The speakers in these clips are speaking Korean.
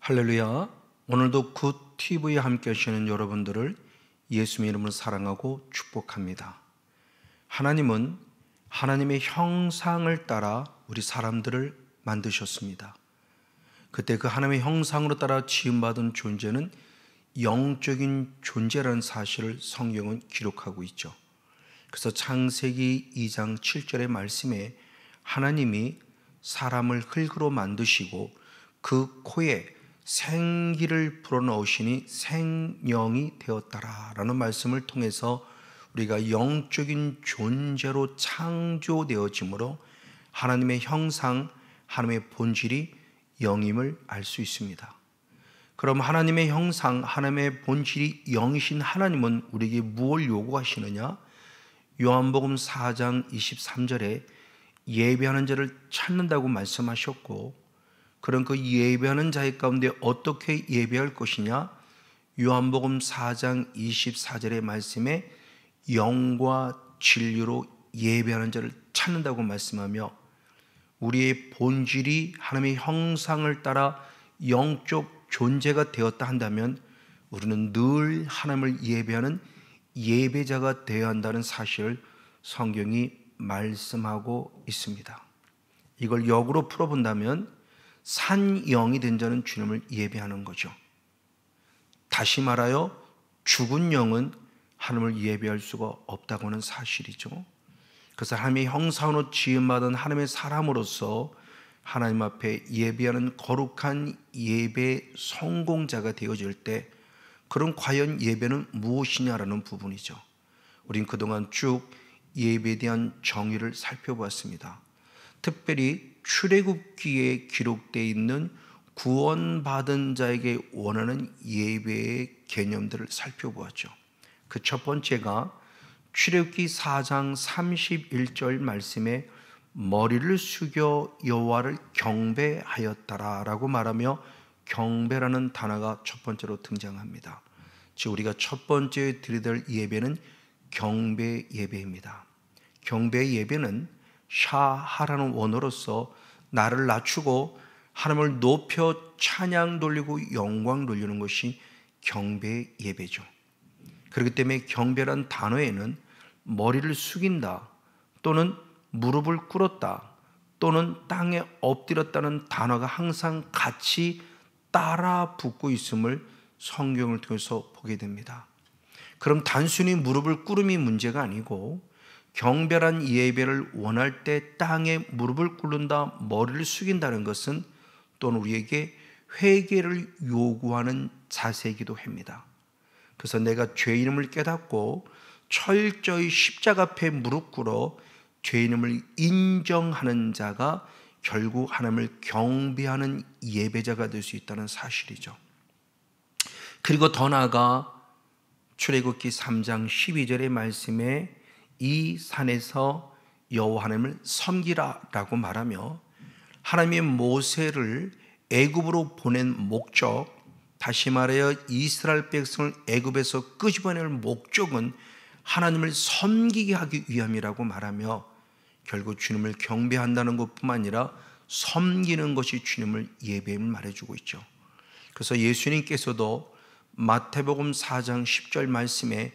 할렐루야. 오늘도 굿TV에 함께 하시는 여러분들을 예수님의 이름으로 사랑하고 축복합니다. 하나님은 하나님의 형상을 따라 우리 사람들을 만드셨습니다. 그때 그 하나님의 형상으로 따라 지음받은 존재는 영적인 존재라는 사실을 성경은 기록하고 있죠. 그래서 창세기 2장 7절의 말씀에 하나님이 사람을 흙으로 만드시고 그 코에 생기를 불어넣으시니 생명이 되었다라는 말씀을 통해서 우리가 영적인 존재로 창조되어지므로 하나님의 형상, 하나님의 본질이 영임을 알 수 있습니다. 그럼 하나님의 형상, 하나님의 본질이 영이신 하나님은 우리에게 무엇을 요구하시느냐? 요한복음 4장 23절에 예배하는 자를 찾는다고 말씀하셨고, 그런 그 예배하는 자의 가운데 어떻게 예배할 것이냐? 요한복음 4장 24절의 말씀에 영과 진리로 예배하는 자를 찾는다고 말씀하며, 우리의 본질이 하나님의 형상을 따라 영적 존재가 되었다 한다면 우리는 늘 하나님을 예배하는 예배자가 되어야 한다는 사실을 성경이 말씀하고 있습니다. 이걸 역으로 풀어본다면 산영이 된 자는 주님을 예배하는 거죠. 다시 말하여 죽은 영은 하나님을 예배할 수가 없다고 하는 사실이죠. 그래서 하나님의 형상으로 지음받은 하나님의 사람으로서 하나님 앞에 예배하는 거룩한 예배 성공자가 되어질 때, 그럼 과연 예배는 무엇이냐라는 부분이죠. 우린 그동안 쭉 예배에 대한 정의를 살펴보았습니다. 특별히 출애굽기에 기록되어 있는 구원받은 자에게 원하는 예배의 개념들을 살펴보았죠. 그 첫 번째가 출애굽기 4장 31절 말씀에 머리를 숙여 여호와를 경배하였다라고 말하며 경배라는 단어가 첫 번째로 등장합니다. 즉 우리가 첫 번째 드려야 될 예배는 경배 예배입니다. 경배 예배는 샤하라는 원어로서 나를 낮추고 하나님을 높여 찬양 돌리고 영광 돌리는 것이 경배 예배죠. 그렇기 때문에 경배란 단어에는 머리를 숙인다, 또는 무릎을 꿇었다, 또는 땅에 엎드렸다는 단어가 항상 같이 따라 붙고 있음을 성경을 통해서 보게 됩니다. 그럼 단순히 무릎을 꿇음이 문제가 아니고, 경배란 예배를 원할 때 땅에 무릎을 꿇는다, 머리를 숙인다는 것은 또는 우리에게 회개를 요구하는 자세이기도 합니다. 그래서 내가 죄인임을 깨닫고 철저히 십자가 앞에 무릎 꿇어 죄인임을 인정하는 자가 결국 하나님을 경배하는 예배자가 될 수 있다는 사실이죠. 그리고 더 나아가 출애굽기 3장 12절의 말씀에 이 산에서 여호와 하나님을 섬기라라고 말하며, 하나님의 모세를 애굽으로 보낸 목적, 다시 말하여 이스라엘 백성을 애굽에서 끄집어낼 목적은 하나님을 섬기게 하기 위함이라고 말하며, 결국 주님을 경배한다는 것뿐만 아니라 섬기는 것이 주님을 예배임을 말해주고 있죠. 그래서 예수님께서도 마태복음 4장 10절 말씀에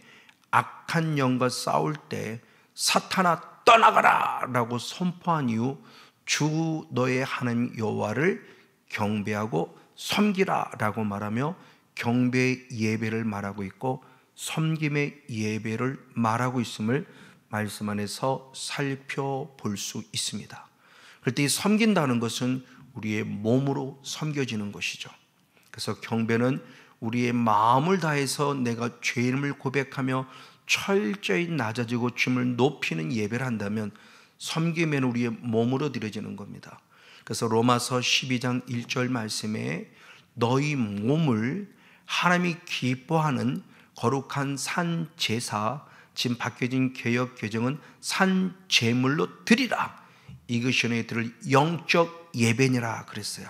악한 영과 싸울 때 사탄아 떠나가라 라고 선포한 이후 주 너의 하나님 여호와를 경배하고 섬기라 라고 말하며 경배의 예배를 말하고 있고 섬김의 예배를 말하고 있음을 말씀 안에서 살펴볼 수 있습니다. 그럴 때 이 섬긴다는 것은 우리의 몸으로 섬겨지는 것이죠. 그래서 경배는 우리의 마음을 다해서 내가 죄인임을 고백하며 철저히 낮아지고 주님을 높이는 예배를 한다면, 섬김에는 우리의 몸으로 드려지는 겁니다. 그래서 로마서 12장 1절 말씀에 너희 몸을 하나님이 기뻐하는 거룩한 산 제사, 지금 바뀌어진 개역 개정은 산 제물로 드리라, 이것이 너희들을 영적 예배니라 그랬어요.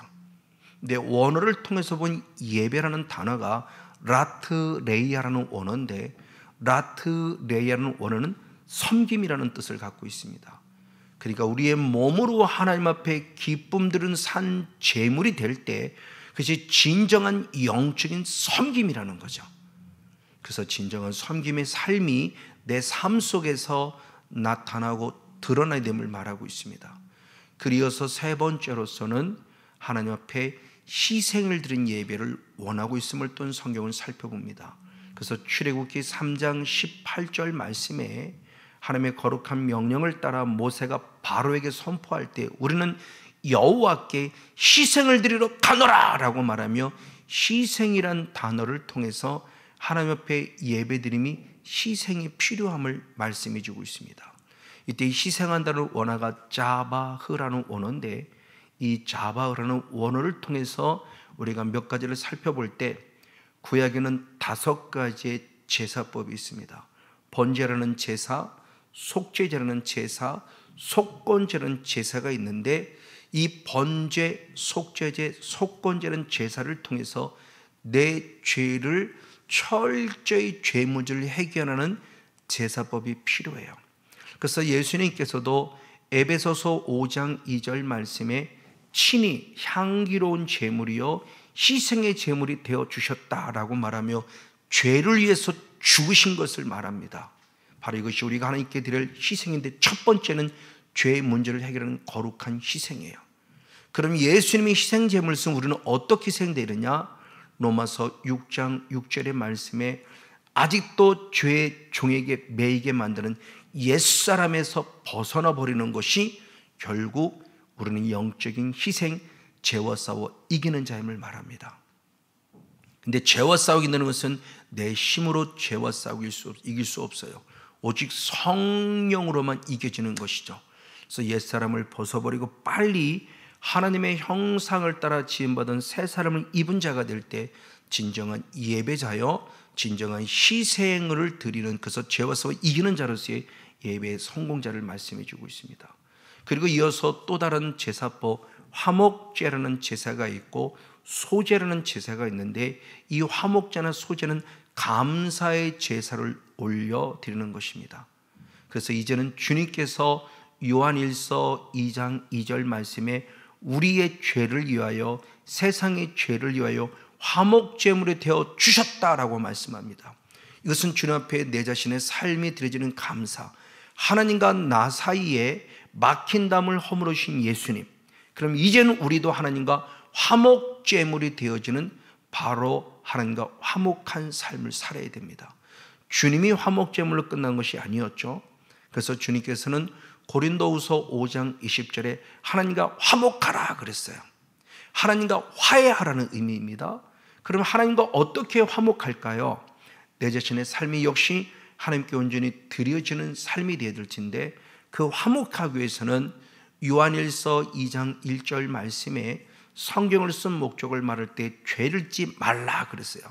근데 원어를 통해서 본 예배라는 단어가 라트레이아라는 원어인데, 라트레이아라는 원어는 섬김이라는 뜻을 갖고 있습니다. 그러니까 우리의 몸으로 하나님 앞에 기쁨 드리는 산 제물이 될 때, 그 그것이 진정한 영적인 섬김이라는 거죠. 그래서 진정한 섬김의 삶이 내 삶 속에서 나타나고 드러나야 됨을 말하고 있습니다. 그리어서 세 번째로서는 하나님 앞에 희생을 드린 예배를 원하고 있음을 또 성경을 살펴봅니다. 그래서 출애굽기 3장 18절 말씀에 하나님의 거룩한 명령을 따라 모세가 바로에게 선포할 때 우리는 여호와께 희생을 드리러 가노라 라고 말하며 희생이란 단어를 통해서 하나님 앞에 예배드림이 희생이 필요함을 말씀해 주고 있습니다. 이때 희생한다는 원어가 자바흐라는 원어인데 이 자바흐라는 원어를 통해서 우리가 몇 가지를 살펴볼 때 구약에는 5가지의 제사법이 있습니다. 번제라는 제사, 속죄제라는 제사, 속건제라는 제사가 있는데 이 번제, 속죄제, 속건제라는 제사를 통해서 내 죄를 철저히 죄 문제를 해결하는 제사법이 필요해요. 그래서 예수님께서도 에베소서 5장 2절 말씀에 친히 향기로운 제물이요 희생의 제물이 되어 주셨다라고 말하며 죄를 위해서 죽으신 것을 말합니다. 바로 이것이 우리가 하나님께 드릴 희생인데 첫 번째는 죄의 문제를 해결하는 거룩한 희생이에요. 그럼 예수님이 희생 제물을 쓰면 우리는 어떻게 희생되느냐? 로마서 6장 6절의 말씀에 아직도 죄의 종에게 매이게 만드는 옛사람에서 벗어나 버리는 것이 결국 우리는 영적인 희생, 죄와 싸워 이기는 자임을 말합니다. 근데 죄와 싸우기는 것은 내 힘으로 죄와 싸우고 이길 수 없어요. 오직 성령으로만 이겨지는 것이죠. 그래서 옛사람을 벗어버리고 빨리 하나님의 형상을 따라 지음받은 새 사람을 입은 자가 될 때 진정한 예배자여 진정한 희생을 드리는 그래서 죄와 싸워 이기는 자로서의 예배의 성공자를 말씀해 주고 있습니다. 그리고 이어서 또 다른 제사법 화목제라는 제사가 있고 소제라는 제사가 있는데 이 화목제나 소제는 감사의 제사를 올려드리는 것입니다. 그래서 이제는 주님께서 요한일서 2장 2절 말씀에 우리의 죄를 위하여 세상의 죄를 위하여 화목제물이 되어 주셨다라고 말씀합니다. 이것은 주님 앞에 내 자신의 삶이 드려지는 감사, 하나님과 나 사이에 막힌 담을 허물으신 예수님, 그럼 이제는 우리도 하나님과 화목제물이 되어지는 바로 하나님과 화목한 삶을 살아야 됩니다. 주님이 화목제물로 끝난 것이 아니었죠. 그래서 주님께서는 고린도후서 5장 20절에 하나님과 화목하라 그랬어요. 하나님과 화해하라는 의미입니다. 그럼 하나님과 어떻게 화목할까요? 내 자신의 삶이 역시 하나님께 온전히 드려지는 삶이 되어야 될 텐데 그 화목하기 위해서는 요한일서 2장 1절 말씀에 성경을 쓴 목적을 말할 때 죄를 짓지 말라 그랬어요.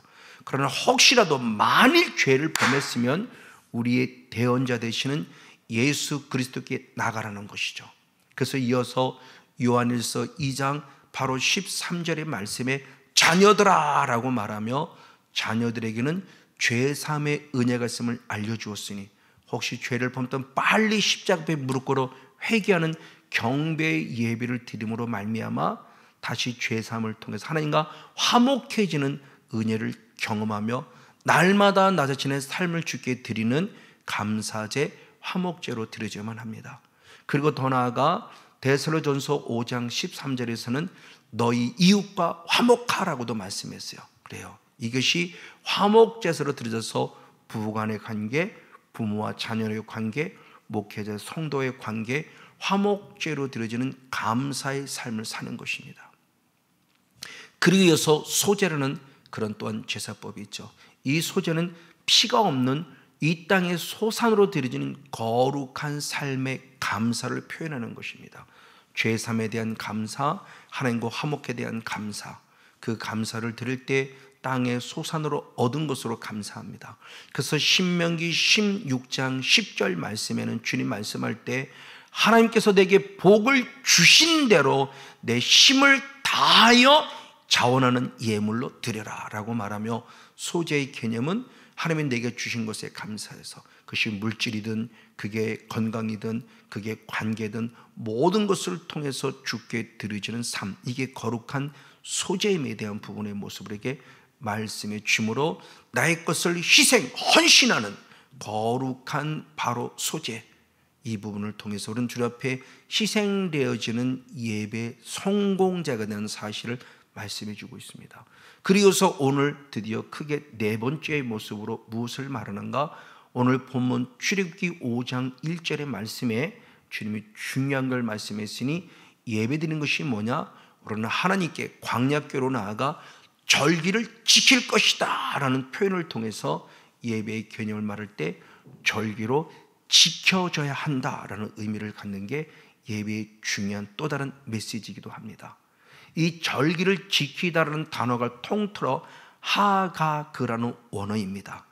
그러나 혹시라도 만일 죄를 범했으면 우리의 대언자 되시는 예수 그리스도께 나가라는 것이죠. 그래서 이어서 요한일서 2장 바로 13절의 말씀에 자녀들아 라고 말하며 자녀들에게는 죄사함의 은혜가 있음을 알려주었으니 혹시 죄를 범했던 빨리 십자가 앞에 무릎 꿇어 회개하는 경배의 예배를 드림으로 말미암아 다시 죄사함을 통해서 하나님과 화목해지는 은혜를 경험하며 날마다 나 자신의 삶을 주께 드리는 감사제 화목제로 드려야만 합니다. 그리고 더 나아가 데살로전서 5장 13절에서는 너희 이웃과 화목하라고도 말씀했어요. 그래요. 이것이 화목제사로 드려져서 부부간의 관계, 부모와 자녀의 관계, 목회자 성도의 관계, 화목제로 드려지는 감사의 삶을 사는 것입니다. 그리고 이어서 소제라는 그런 또한 제사법이 있죠. 이 소제는 피가 없는 이 땅의 소산으로 드려지는 거룩한 삶의 감사를 표현하는 것입니다. 죄삼에 대한 감사, 하나님과 화목에 대한 감사, 그 감사를 드릴 때 땅의 소산으로 얻은 것으로 감사합니다. 그래서 신명기 16장 10절 말씀에는 주님 말씀할 때 하나님께서 내게 복을 주신 대로 내 힘을 다하여 자원하는 예물로 드려라 라고 말하며 소제의 개념은 하나님이 내게 주신 것에 감사해서 그것이 물질이든 그게 건강이든 그게 관계든 모든 것을 통해서 주께 드려지는 삶, 이게 거룩한 소재임에 대한 부분의 모습을 이렇게 말씀해 주므로 나의 것을 희생, 헌신하는 거룩한 바로 소재, 이 부분을 통해서 우리는 주님 앞에 희생되어지는 예배 성공자가 되는 사실을 말씀해 주고 있습니다. 그리고서 오늘 드디어 크게 네 번째의 모습으로 무엇을 말하는가? 오늘 본문 출애굽기 5장 1절의 말씀에 주님이 중요한 걸 말씀했으니 예배드리는 것이 뭐냐? 우리는 하나님께 광야궤로 나아가 절기를 지킬 것이다 라는 표현을 통해서 예배의 개념을 말할 때 절기로 지켜져야 한다라는 의미를 갖는 게 예배의 중요한 또 다른 메시지이기도 합니다. 이 절기를 지키다라는 단어가 통틀어 하가그라는 원어입니다.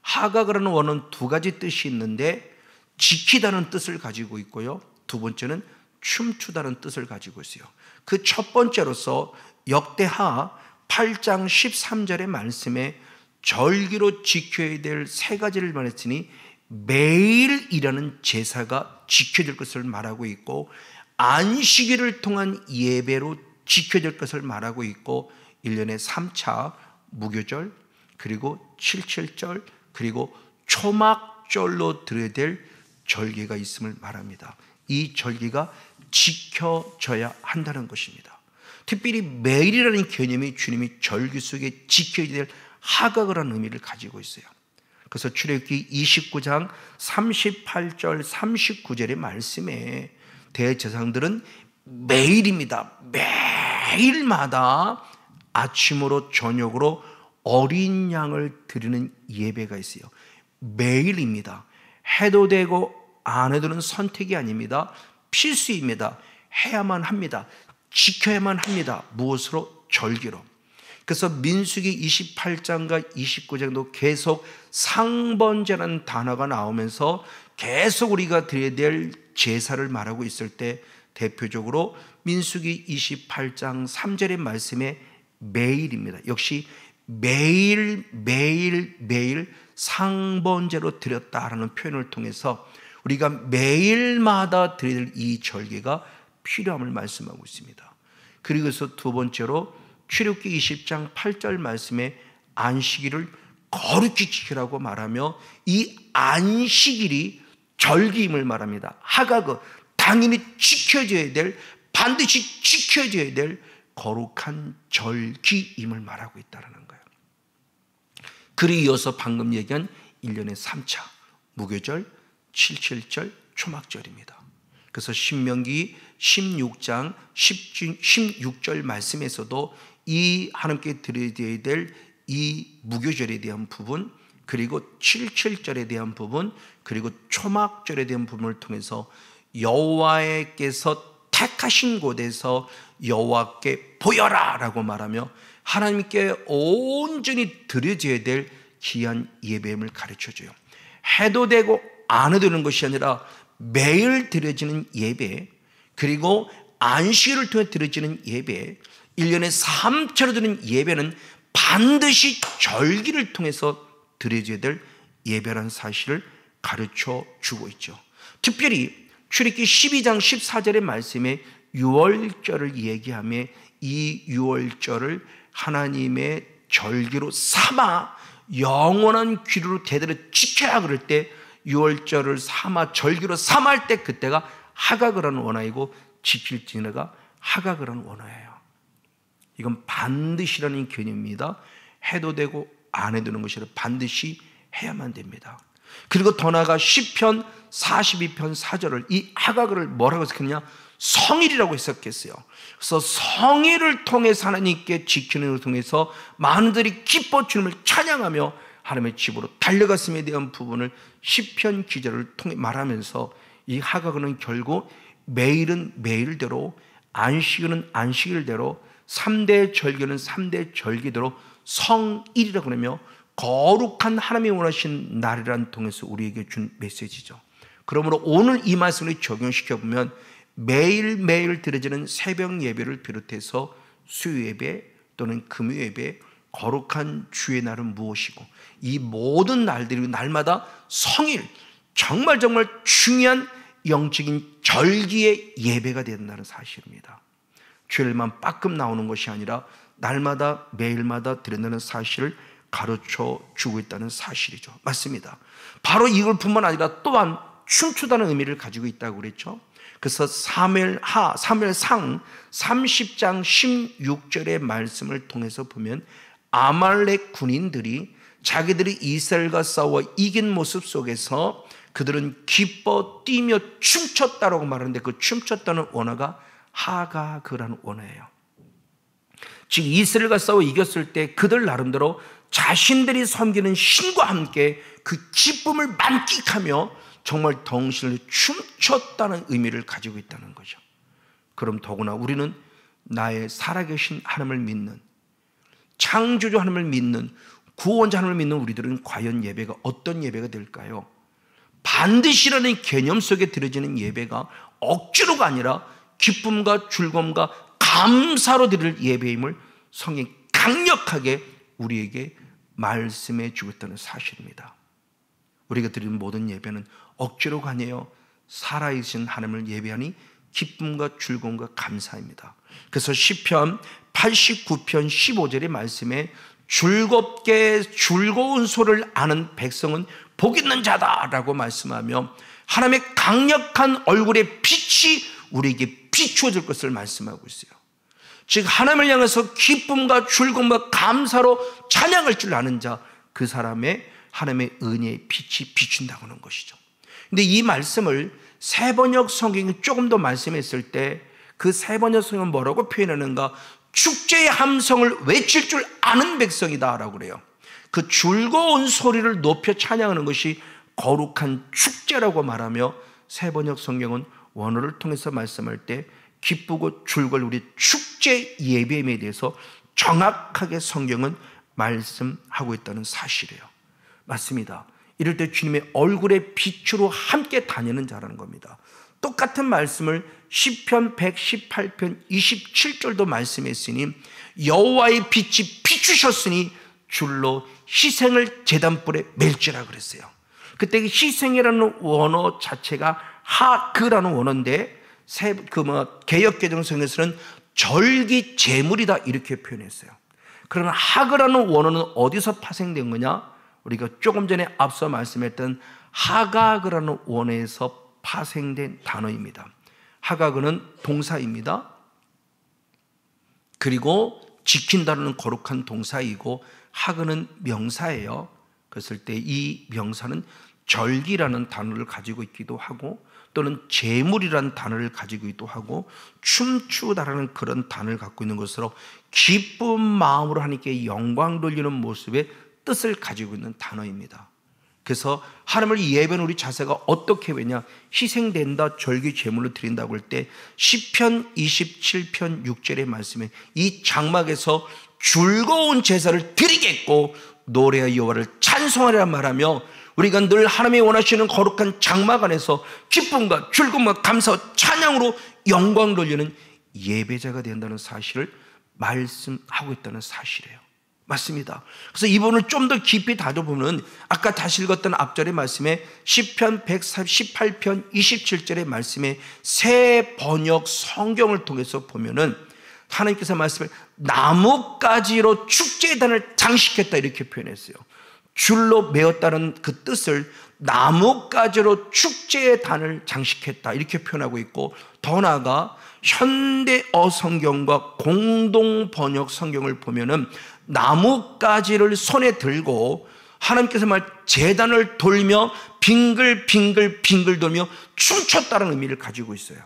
하가그라는 원어는 두 가지 뜻이 있는데 지키다는 뜻을 가지고 있고요, 두 번째는 춤추다는 뜻을 가지고 있어요. 그 첫 번째로서 역대하 8장 13절의 말씀에 절기로 지켜야 될 세 가지를 말했으니 매일이라는 제사가 지켜질 것을 말하고 있고, 안식일을 통한 예배로 지켜질 것을 말하고 있고, 1년에 3차 무교절, 그리고 77절, 그리고 초막절로 드려야 될 절기가 있음을 말합니다. 이 절기가 지켜져야 한다는 것입니다. 특별히 매일이라는 개념이 주님이 절기 속에 지켜야 될 하각이라는 의미를 가지고 있어요. 그래서 출애굽기 29장 38절 39절의 말씀에 대제사장들은 매일입니다. 매일마다 아침으로 저녁으로 어린 양을 드리는 예배가 있어요. 매일입니다. 해도 되고 안 해도는 선택이 아닙니다. 필수입니다. 해야만 합니다. 지켜야만 합니다. 무엇으로? 절기로. 그래서 민수기 28장과 29장도 계속 상번제라는 단어가 나오면서 계속 우리가 드려야 될 제사를 말하고 있을 때 대표적으로 민수기 28장 3절의 말씀에 매일입니다. 역시 매일 상번제로 드렸다라는 표현을 통해서 우리가 매일마다 드려야 될 이 절개가 필요함을 말씀하고 있습니다. 그리고서 두 번째로 출애굽기 20장 8절 말씀에 안식일을 거룩히 지키라고 말하며 이 안식일이 절기임을 말합니다. 하가그 당연히 지켜져야 될, 반드시 지켜져야 될 거룩한 절기임을 말하고 있다는 거예요. 그리 이어서 방금 얘기한 1년에 3차 무교절, 77절, 초막절입니다. 그래서 신명기 16장 16절 말씀에서도 이 하나님께 드려야 될 이 무교절에 대한 부분, 그리고 77절에 대한 부분, 그리고 초막절에 대한 부분을 통해서 여호와께서 택하신 곳에서 여호와께 보여라 라고 말하며 하나님께 온전히 드려져야 될 귀한 예배임을 가르쳐줘요. 해도 되고 안 해도 되는 것이 아니라 매일 드려지는 예배, 그리고 안식일을 통해 드려지는 예배, 1년에 3차로 드리는 예배는 반드시 절기를 통해서 드려져야 될 예배라는 사실을 가르쳐 주고 있죠. 특별히 출애굽기 12장 14절의 말씀에 유월절을 얘기하며 이 유월절을 하나님의 절기로 삼아 영원한 규례로 대대로 지켜야 그럴 때 유월절을 삼아 절기로 삼할 때 그때가 하가그라는 원어이고 지킬 지내가 하가그라는 원어예요. 이건 반드시라는 개념입니다. 해도 되고 안 해도 되는 것이 아니라 반드시 해야만 됩니다. 그리고 더 나아가 시편 42편 4절을 이 하가그를 뭐라고 했었냐? 성일이라고 했었겠어요. 그래서 성일을 통해서 하나님께 지키는 것을 통해서 많은들이 기뻐 주님을 찬양하며 하나님의 집으로 달려갔음에 대한 부분을 시편 기자를 통해 말하면서 이 하가그는 결국 매일은 매일대로, 안식일은 안식일대로, 3대 절기는 3대 절기대로 성일이라고 그러며 거룩한 하나님이 원하신 날이라는 통해서 우리에게 준 메시지죠. 그러므로 오늘 이 말씀을 적용시켜보면 매일매일 드려지는 새벽 예배를 비롯해서 수요 예배 또는 금요 예배, 거룩한 주의 날은 무엇이고, 이 모든 날들이 날마다 성일, 정말 중요한 영적인 절기의 예배가 된다는 사실입니다. 주일만 빠끔 나오는 것이 아니라 날마다 매일마다 드린다는 사실을 가르쳐 주고 있다는 사실이죠. 맞습니다. 바로 이걸 뿐만 아니라 또한 춤추다는 의미를 가지고 있다고 그랬죠. 그래서 사무엘상 30장 16절의 말씀을 통해서 보면 아말렉 군인들이 자기들이 이스라엘과 싸워 이긴 모습 속에서 그들은 기뻐 뛰며 춤췄다라고 말하는데, 그 춤췄다는 원어가 하가그라는 원어예요. 즉 이스라엘과 싸워 이겼을 때 그들 나름대로 자신들이 섬기는 신과 함께 그 기쁨을 만끽하며 정말 덩실을 춤췄다는 의미를 가지고 있다는 거죠. 그럼 더구나 우리는 나의 살아계신 하나님을 믿는, 창조주 하나님을 믿는, 구원자 하나님을 믿는 우리들은 과연 예배가 어떤 예배가 될까요? 반드시라는 개념 속에 들어지는 예배가 억지로가 아니라 기쁨과 즐거움과 감사로 드릴 예배임을 성경이 강력하게 우리에게 말씀해 주고 있다는 사실입니다. 우리가 드리는 모든 예배는 억지로가 아니에요. 살아계신 하나님을 예배하니 기쁨과 즐거움과 감사입니다. 그래서 시편 89편 15절의 말씀에 즐겁게 즐거운 소리를 아는 백성은 복 있는 자다라고 말씀하며 하나님의 강력한 얼굴의 빛이 우리에게 비추어질 것을 말씀하고 있어요. 즉 하나님을 향해서 기쁨과 즐거움과 감사로 찬양할 줄 아는 자, 그 사람의 하나님의 은혜의 빛이 비춘다고 하는 것이죠. 근데 이 말씀을 세번역 성경이 조금 더 말씀했을 때 그 세번역 성경은 뭐라고 표현하는가? 축제의 함성을 외칠 줄 아는 백성이다라고 그래요. 그 즐거운 소리를 높여 찬양하는 것이 거룩한 축제라고 말하며, 세번역 성경은 원어를 통해서 말씀할 때 기쁘고 즐거울 우리 축제 예배에 대해서 정확하게 성경은 말씀하고 있다는 사실이에요. 맞습니다. 이럴 때 주님의 얼굴의 빛으로 함께 다니는 자라는 겁니다. 똑같은 말씀을 시편 118편 27절도 말씀했으니 여호와의 빛이 비추셨으니 줄로 희생을 제단불에 맬지라 그랬어요. 그때 희생이라는 원어 자체가 하그라는 원어인데 개역개정성에서는 절기 제물이다 이렇게 표현했어요. 그러나 하그라는 원어는 어디서 파생된 거냐? 우리가 조금 전에 앞서 말씀했던 하가그라는 원어에서 파생된 단어입니다. 하가그는 동사입니다. 그리고 지킨다는 거룩한 동사이고 하그는 명사예요. 그랬을 때 이 명사는 절기라는 단어를 가지고 있기도 하고 또는 제물이라는 단어를 가지고 있기도 하고 춤추다라는 그런 단어를 갖고 있는 것으로 기쁜 마음으로 하나님께 영광 돌리는 모습의 뜻을 가지고 있는 단어입니다. 그래서 하나님을 예배하는 우리 자세가 어떻게 되냐? 희생된다, 절기 제물로 드린다고 할 때 시편 27편 6절의 말씀에 이 장막에서 즐거운 제사를 드리겠고 노래하여 여호와를 찬송하리라 말하며, 우리가 늘 하나님이 원하시는 거룩한 장막 안에서 기쁨과 즐거움과 감사와 찬양으로 영광 돌리는 예배자가 된다는 사실을 말씀하고 있다는 사실이에요. 맞습니다. 그래서 이 부분을 좀 더 깊이 다져보면 아까 다시 읽었던 앞절의 말씀에 시편 118편 27절의 말씀에 새 번역 성경을 통해서 보면은 하나님께서 말씀을 나뭇가지로 축제의 단을 장식했다 이렇게 표현했어요. 줄로 메었다는 그 뜻을 나뭇가지로 축제의 단을 장식했다 이렇게 표현하고 있고, 더 나아가 현대어 성경과 공동 번역 성경을 보면은 나뭇가지를 손에 들고 하나님께서 제단을 돌며 빙글빙글 돌며 춤췄다는 의미를 가지고 있어요.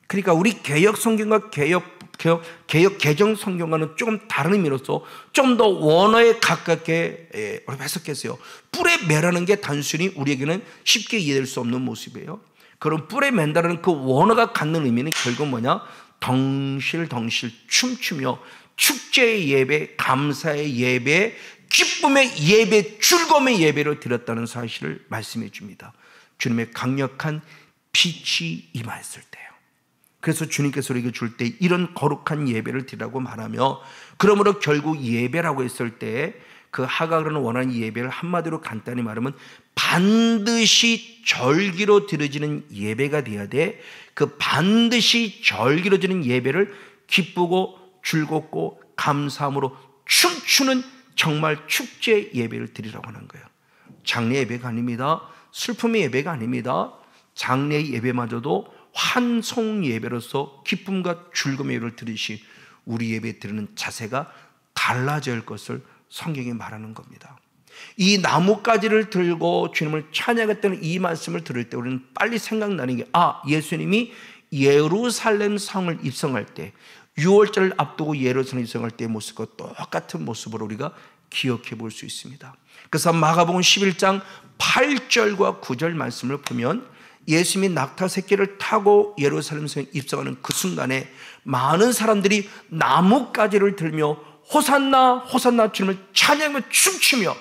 그러니까 우리 개역 성경과 개역 개정 성경과는 조금 다른 의미로서 좀 더 원어에 가깝게 해석했어요. 뿔에 매라는 게 단순히 우리에게는 쉽게 이해될 수 없는 모습이에요. 그럼 뿔에 맨다는 그 원어가 갖는 의미는 결국 뭐냐? 덩실덩실 춤추며 축제의 예배, 감사의 예배, 기쁨의 예배, 즐거움의 예배를 드렸다는 사실을 말씀해 줍니다. 주님의 강력한 빛이 임하였을 때요. 그래서 주님께서 우리에게 줄 때 이런 거룩한 예배를 드리라고 말하며, 그러므로 결국 예배라고 했을 때 그 하가그는 원하는 예배를 한마디로 간단히 말하면 반드시 절기로 드려지는 예배가 되어야 돼. 그 반드시 절기로 드리는 예배를 기쁘고 즐겁고 감사함으로 춤추는 정말 축제 예배를 드리라고 하는 거예요. 장례 예배가 아닙니다. 슬픔의 예배가 아닙니다. 장례 예배마저도 환송 예배로서 기쁨과 즐거움의 예배를 드리시 우리 예배 드리는 자세가 달라져야 할 것을 성경이 말하는 겁니다. 이 나뭇가지를 들고 주님을 찬양했다는 이 말씀을 들을 때 우리는 빨리 생각나는 게 예수님이 예루살렘 성을 입성할 때 6월절을 앞두고 예루살렘 입성할 때의 모습과 똑같은 모습으로 우리가 기억해 볼 수 있습니다. 그래서 마가복음 11장 8절과 9절 말씀을 보면 예수님이 낙타 새끼를 타고 예루살렘 성에 입성하는 그 순간에 많은 사람들이 나뭇가지를 들며 호산나 호산나 주님을 찬양하며 춤추며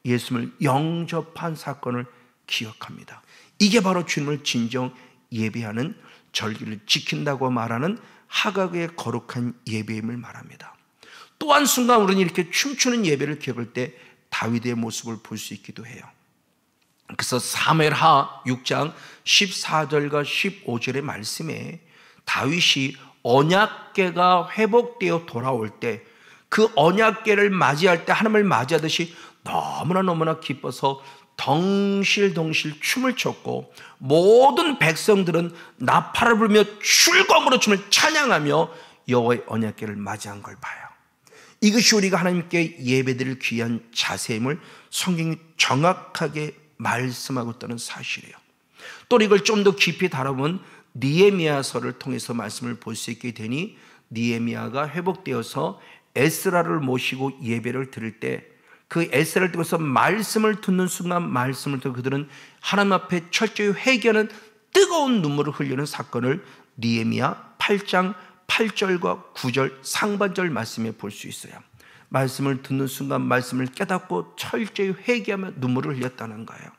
예수님을 영접한 사건을 기억합니다. 이게 바로 주님을 진정 예배하는 절기를 지킨다고 말하는 하각의 거룩한 예배임을 말합니다. 또 한 순간 우리는 이렇게 춤추는 예배를 기억할 때 다윗의 모습을 볼 수 있기도 해요. 그래서 사무엘하 6장 14절과 15절의 말씀에 다윗이 언약궤가 회복되어 돌아올 때 그 언약궤를 맞이할 때 하나님을 맞이하듯이 너무나 기뻐서 덩실덩실 춤을 췄고 모든 백성들은 나팔을 불며 즐거움으로 춤을 찬양하며 여호와의 언약궤를 맞이한 걸 봐요. 이것이 우리가 하나님께 예배드릴 귀한 자세임을 성경이 정확하게 말씀하고 있다는 사실이에요. 또 이걸 좀 더 깊이 다뤄보면 느헤미야서를 통해서 말씀을 볼 수 있게 되니 느헤미야가 회복되어서 에스라를 모시고 예배를 드릴 때 그 에스라를 통해서 말씀을 듣는 순간 말씀을 듣고 그들은 하나님 앞에 철저히 회개하는 뜨거운 눈물을 흘리는 사건을 느헤미야 8장 8절과 9절 상반절 말씀에 볼 수 있어요. 말씀을 듣는 순간 말씀을 깨닫고 철저히 회개하며 눈물을 흘렸다는 거예요.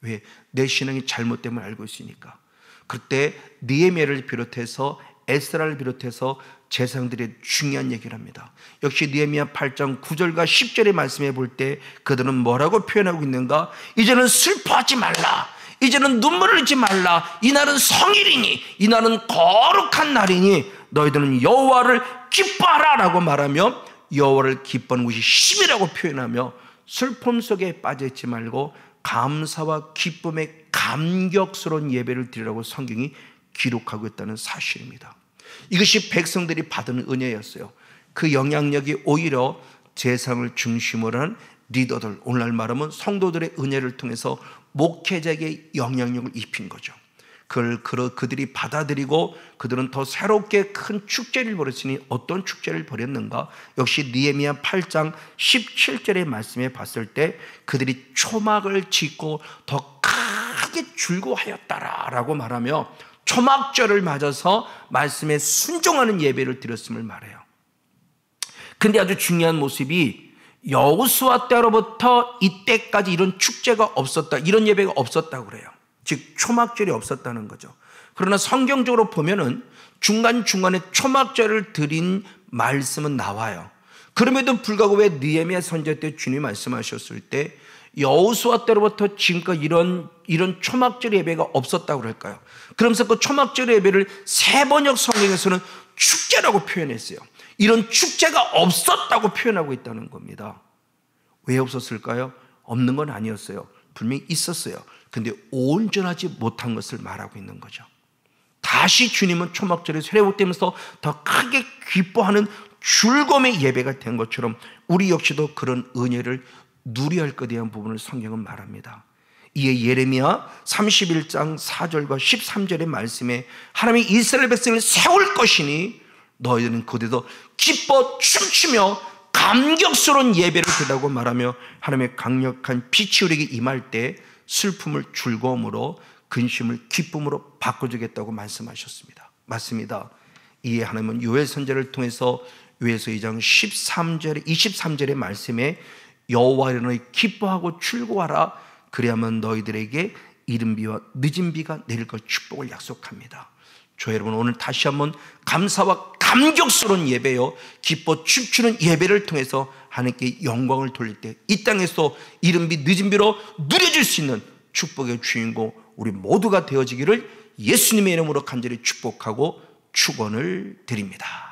왜? 내 신앙이 잘못됨을 알고 있으니까. 그때 느헤미야를 비롯해서 에스라를 비롯해서 제사장들의 중요한 얘기를 합니다. 역시 느헤미야 8장 9절과 10절의 말씀에 볼 때 그들은 뭐라고 표현하고 있는가? 이제는 슬퍼하지 말라. 이제는 눈물을 흘리지 말라. 이날은 성일이니 이날은 거룩한 날이니 너희들은 여호와를 기뻐하라 라고 말하며 여호와를 기뻐하는 것이 힘이라고 표현하며 슬픔 속에 빠져있지 말고 감사와 기쁨의 감격스러운 예배를 드리라고 성경이 기록하고 있다는 사실입니다. 이것이 백성들이 받은 은혜였어요. 그 영향력이 오히려 제사장을 중심으로 한 리더들, 오늘날 말하면 성도들의 은혜를 통해서 목회자에게 영향력을 입힌 거죠. 그들이 받아들이고 그들은 더 새롭게 큰 축제를 벌였으니 어떤 축제를 벌였는가? 역시 느헤미야 8장 17절의 말씀에 봤을 때 그들이 초막을 짓고 더 크게 즐거워하였다라고 말하며 초막절을 맞아서 말씀에 순종하는 예배를 드렸음을 말해요. 근데 아주 중요한 모습이 여호수아 때로부터 이때까지 이런 축제가 없었다, 이런 예배가 없었다고 그래요. 즉 초막절이 없었다는 거죠. 그러나 성경적으로 보면은 중간중간에 초막절을 드린 말씀은 나와요. 그럼에도 불구하고 왜 느헤미야 선지자 때 주님이 말씀하셨을 때 여호수아 때로부터 지금까지 이런 초막절 예배가 없었다고 그럴까요? 그러면서 그 초막절 예배를 세번역 성경에서는 축제라고 표현했어요. 이런 축제가 없었다고 표현하고 있다는 겁니다. 왜 없었을까요? 없는 건 아니었어요. 분명히 있었어요. 근데 온전하지 못한 것을 말하고 있는 거죠. 다시 주님은 초막절에 회복되면서 더 크게 기뻐하는 즐거움의 예배가 된 것처럼 우리 역시도 그런 은혜를 누려야 할 것에 대한 부분을 성경은 말합니다. 이에 예레미야 31장 4절과 13절의 말씀에 하나님이 이스라엘 백성을 세울 것이니 너희들은 그대도 기뻐 춤추며 감격스러운 예배를 드리라고 말하며 하나님의 강력한 빛이 우리에게 임할 때 슬픔을 즐거움으로 근심을 기쁨으로 바꿔주겠다고 말씀하셨습니다. 맞습니다. 이에 하나님은 요엘 선지자를 통해서 요엘서 2장 23절의 말씀에 여호와여 너희 기뻐하고 즐거워하라 그래야만 너희들에게 이른 비와 늦은 비가 내릴 것 축복을 약속합니다. 저 여러분 오늘 다시 한번 감사와 감격스러운 예배요 기뻐 춤추는 예배를 통해서 하나님께 영광을 돌릴 때 이 땅에서 이른 비 늦은 비로 누려질 수 있는 축복의 주인공 우리 모두가 되어지기를 예수님의 이름으로 간절히 축복하고 축원을 드립니다.